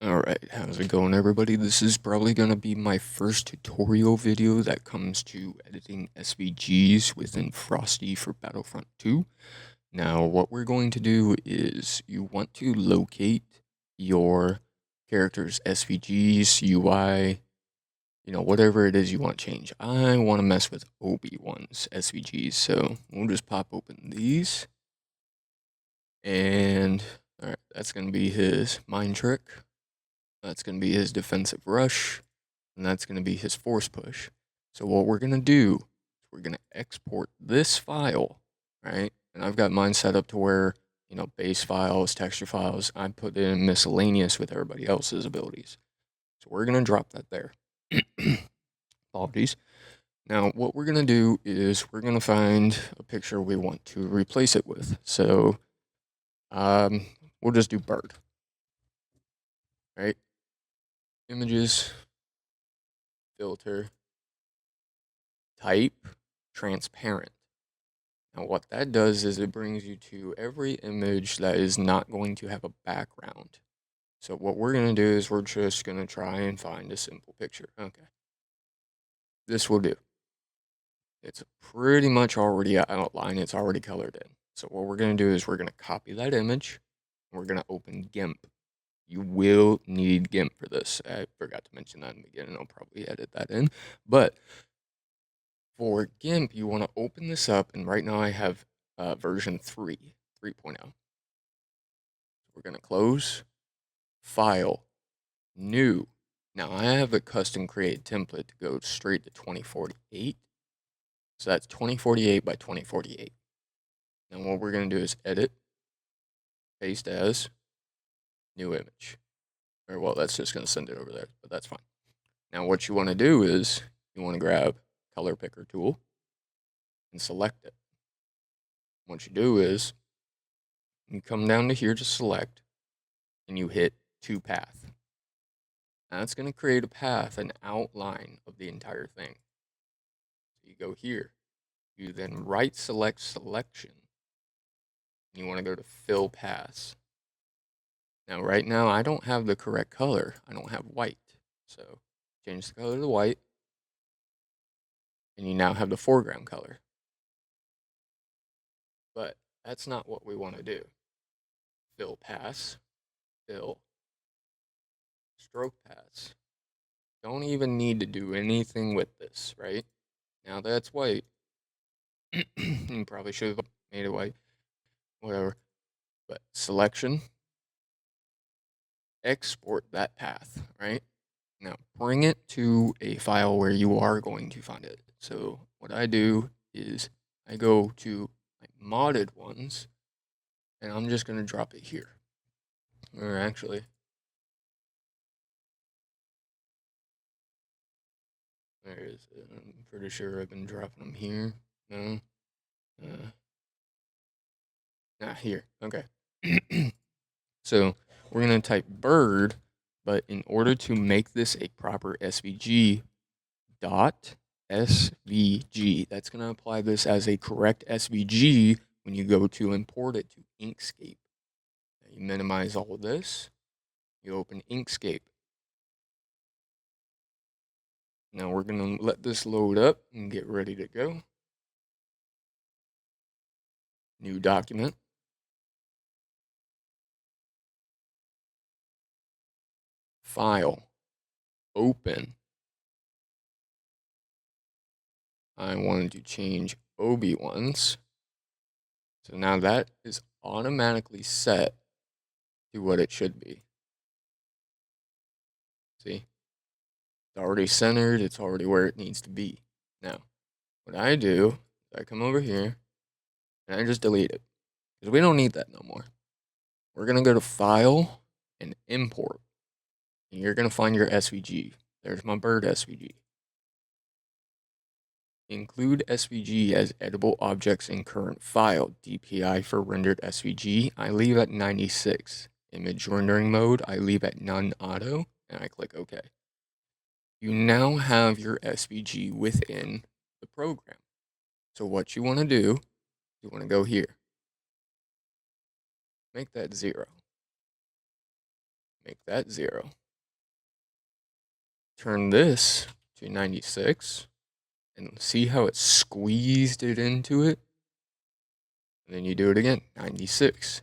Alright, how's it going everybody? This is probably going to be my first tutorial video that comes to editing SVGs within Frosty for Battlefront 2. Now, what we're going to do is you want to locate your character's SVGs, UI, whatever it is you want to change. I want to mess with Obi-Wan's SVGs, so we'll just pop open these. And, alright, that's going to be his mind trick. That's going to be his defensive rush, and that's going to be his force push. So what we're going to do is we're going to export this file, right? And I've got mine set up to where, base files, texture files, I put it in miscellaneous with everybody else's abilities. So we're going to drop that there. Apologies. Now, what we're going to do is we're going to find a picture we want to replace it with. So we'll just do bird, right? Images, filter, type, transparent. Now what that does is it brings you to every image that is not going to have a background. So what we're going to do is we're just going to try and find a simple picture. Okay. This will do. It's pretty much already outlined. It's already colored in. So what we're going to do is we're going to copy that image. And we're going to open GIMP. You will need GIMP for this. I forgot to mention that in the beginning. I'll probably edit that in. But for GIMP, you want to open this up, and right now I have version 3.0. We're going to close, File, New. Now I have a custom create template to go straight to 2048. So that's 2048 by 2048. And what we're going to do is edit, paste as, new image. Or well, that's just going to send it over there, but that's fine. Now what you want to do is you want to grab color picker tool and select it. What you do is you come down to here to select and you hit to path. Now it's going to create a path, an outline of the entire thing. So you go here, you then right select selection. You want to go to fill paths. Now right now I don't have the correct color. I don't have white. So change the color to white. And you now have the foreground color. But that's not what we want to do. Fill paths, fill, stroke paths. Don't even need to do anything with this, right? Now that's white. You probably should have made it white. Whatever. But selection, export that path, right? Now bring it to a file where you are going to find it. So what I do is I go to my modded ones, and I'm just going to drop it here. Or actually, where is it? I'm pretty sure I've been dropping them here. No. Here. Okay. So we're going to type bird, but in order to make this a proper SVG, dot SVG, that's going to apply this as a correct SVG when you go to import it to Inkscape. Now you minimize all of this. You open Inkscape. Now we're going to let this load up and get ready to go. New document. File. Open. I wanted to change Obi-Wan's. So now that is automatically set to what it should be. See? It's already centered. It's already where it needs to be. Now, what I do is I come over here and I just delete it because we don't need that no more. We're going to go to File and Import. And you're going to find your SVG. There's my bird SVG. Include SVG as edible objects in current file. DPI for rendered SVG, I leave at 96. Image rendering mode, I leave at none auto, and I click OK. You now have your SVG within the program. So what you want to do, you want to go here. Make that 0. make that 0. Turn this to 96, and see how it squeezed it into it? And then you do it again, 96.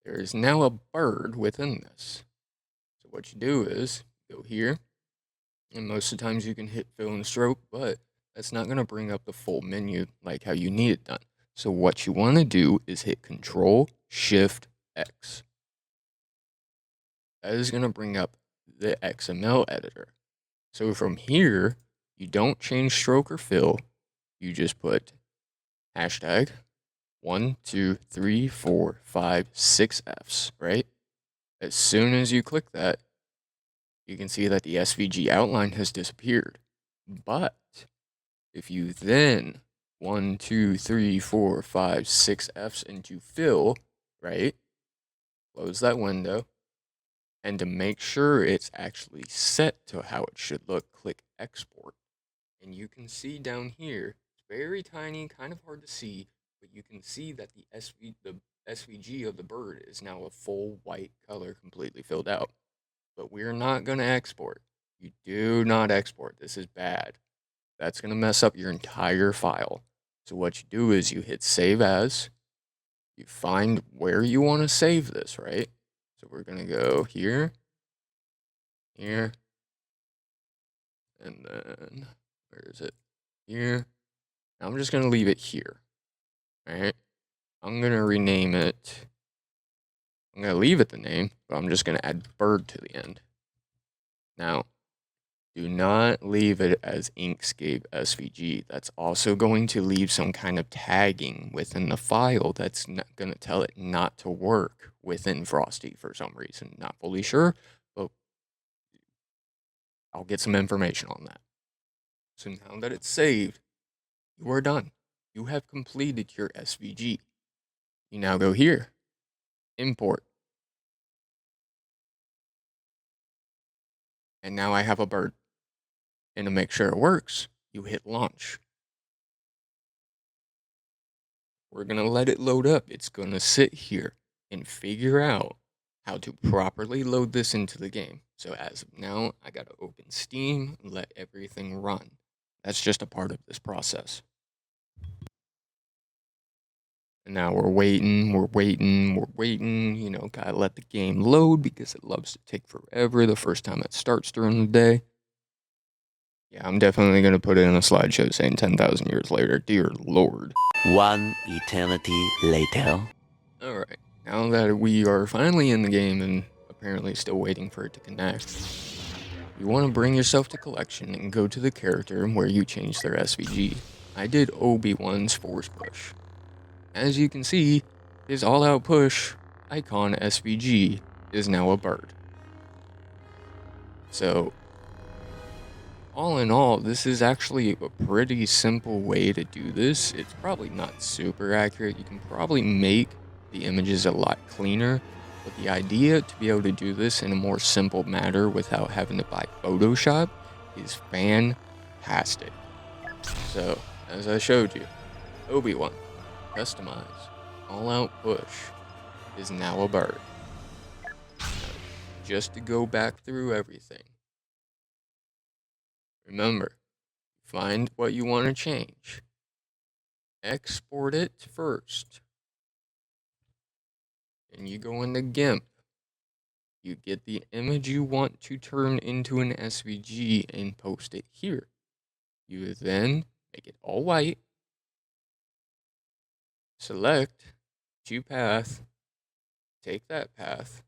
There is now a bird within this. So what you do is, go here, and most of the times you can hit fill and stroke, but that's not going to bring up the full menu like how you need it done. So what you want to do is hit Control Shift X. That is going to bring up the XML editor. So from here, you don't change stroke or fill. You just put hashtag 1, 2, 3, 4, 5, 6 Fs, right? As soon as you click that, you can see that the SVG outline has disappeared. But if you then 1, 2, 3, 4, 5, 6 Fs into fill, right? Close that window. And to make sure it's actually set to how it should look, click export. And you can see down here, it's very tiny, kind of hard to see, but you can see that the SVG of the bird is now a full white color completely filled out. But we're not going to export. You do not export. This is bad. That's going to mess up your entire file. So what you do is you hit save as. You find where you want to save this, right? So we're going to go here, here, and then, where is it? Here. Now I'm just going to leave it here, all right? I'm going to rename it. I'm going to leave it the name, but I'm just going to add bird to the end. Now, do not leave it as Inkscape SVG. That's also going to leave some kind of tagging within the file that's going to tell it not to work within Frosty for some reason. Not fully sure, but I'll get some information on that. So now that it's saved, you are done. You have completed your SVG. You now go here, import. And now I have a bird. And to make sure it works, you hit launch. We're going to let it load up. It's going to sit here and figure out how to properly load this into the game. So as of now, I got to open Steam and let everything run. That's just a part of this process. And now we're waiting, you know, gotta let the game load because it loves to take forever the first time it starts during the day. Yeah, I'm definitely gonna put it in a slideshow saying 10,000 years later. Dear Lord. One eternity later. Alright, now that we are finally in the game and apparently still waiting for it to connect, you want to bring yourself to collection and go to the character where you change their SVG. I did Obi-Wan's force push. As you can see, his all-out push icon SVG is now a bird. So, all in all, this is actually a pretty simple way to do this. It's probably not super accurate. You can probably make the images a lot cleaner, but the idea to be able to do this in a more simple manner without having to buy Photoshop is fantastic. So, as I showed you, Obi-Wan, customize, all-out push, is now a bird. Now, just to go back through everything. Remember, find what you want to change. Export it first. And you go into GIMP. You get the image you want to turn into an SVG and post it here. You then make it all white. Select, choose path, take that path,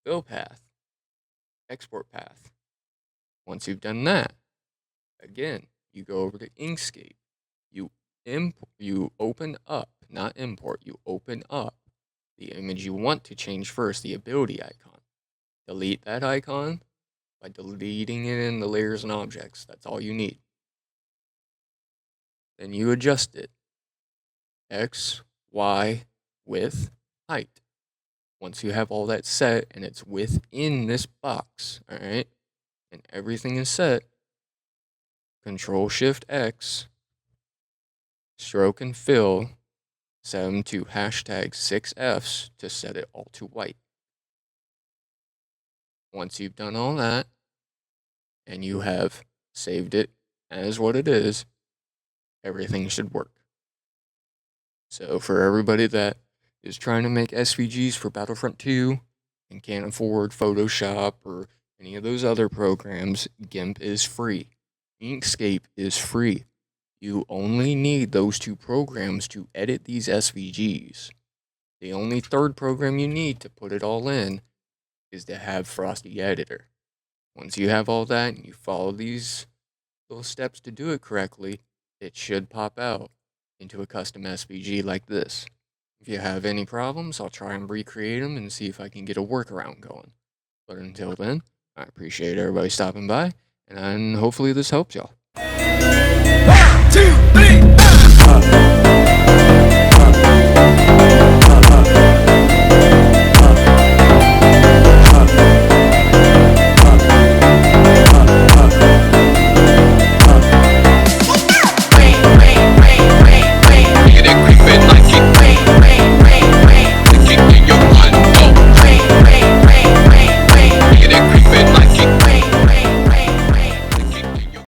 fill path, export path. Once you've done that, again, you go over to Inkscape. You open up, not import, you open up the image you want to change first, the ability icon. Delete that icon by deleting it in the layers and objects. That's all you need. Then you adjust it. X, Y, width, height. Once you have all that set and it's within this box, all right, and everything is set, Control Shift X, stroke and fill, set them to hashtag 6Fs to set it all to white. Once you've done all that, and you have saved it as what it is, everything should work. So for everybody that is trying to make SVGs for Battlefront 2 and can't afford Photoshop or any of those other programs, GIMP is free. Inkscape is free. You only need those two programs to edit these SVGs. The only third program you need to put it all in is to have Frosty Editor. Once you have all that and you follow these little steps to do it correctly, it should pop out into a custom SVG like this. If you have any problems, I'll try and recreate them and see if I can get a workaround going. But until then, I appreciate everybody stopping by, and hopefully this helps y'all. 1, 2, 3.